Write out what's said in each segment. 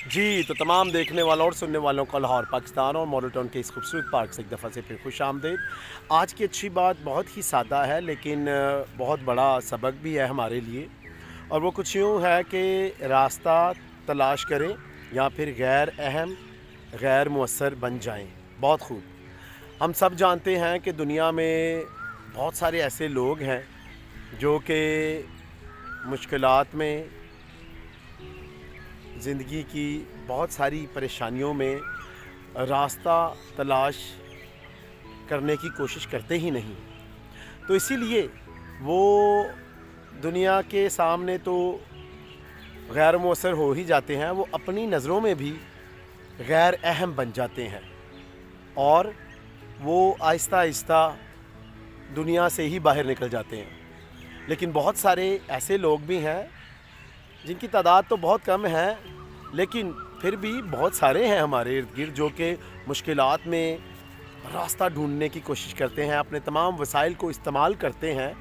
जी, तो तमाम देखने वालों और सुनने वालों को लाहौर पाकिस्तान और मॉडल टाउन के इस खूबसूरत पार्क से एक दफ़ा से फिर खुश आमदीद। आज की अच्छी बात बहुत ही सादा है, लेकिन बहुत बड़ा सबक भी है हमारे लिए। और वो कुछ यूँ है कि रास्ता तलाश करें या फिर गैर अहम, गैर मुअस्सर बन जाएँ। बहुत खूब। हम सब जानते हैं कि दुनिया में बहुत सारे ऐसे लोग हैं जो कि मुश्किलात में, ज़िंदगी की बहुत सारी परेशानियों में रास्ता तलाश करने की कोशिश करते ही नहीं। तो इसीलिए वो दुनिया के सामने तो गैर मुअस्सर हो ही जाते हैं, वो अपनी नज़रों में भी गैर अहम बन जाते हैं और वो आहिस्ता आहिस्ता दुनिया से ही बाहर निकल जाते हैं। लेकिन बहुत सारे ऐसे लोग भी हैं जिनकी तादाद तो बहुत कम है, लेकिन फिर भी बहुत सारे हैं हमारे इर्द गिर्द जो कि मुश्किलात में रास्ता ढूंढने की कोशिश करते हैं, अपने तमाम वसाइल को इस्तेमाल करते हैं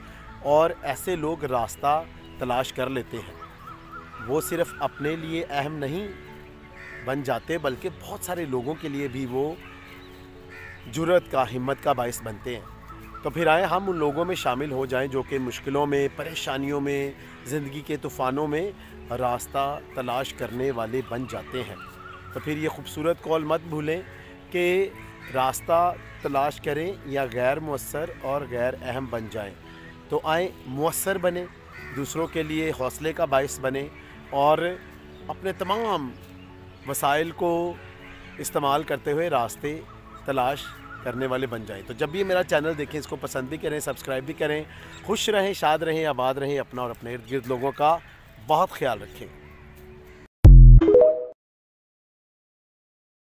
और ऐसे लोग रास्ता तलाश कर लेते हैं। वो सिर्फ़ अपने लिए अहम नहीं बन जाते, बल्कि बहुत सारे लोगों के लिए भी वो जुर्रत का, हिम्मत का बाइस बनते हैं। तो फिर आए हम उन लोगों में शामिल हो जाएं जो कि मुश्किलों में, परेशानियों में, ज़िंदगी के तूफ़ानों में रास्ता तलाश करने वाले बन जाते हैं। तो फिर ये खूबसूरत कौल मत भूलें कि रास्ता तलाश करें या गैर मुअस्सर और गैर अहम बन जाएं। तो आएँ मुअस्सर बने, दूसरों के लिए हौसले का बाइस बने और अपने तमाम वसाइल को इस्तेमाल करते हुए रास्ते तलाश करने वाले बन जाएं। तो जब भी मेरा चैनल देखें, इसको पसंद भी करें, सब्सक्राइब भी करें। खुश रहें, शाद रहें, आबाद रहें। अपना और अपने इर्द गिर्द लोगों का बहुत ख्याल रखें।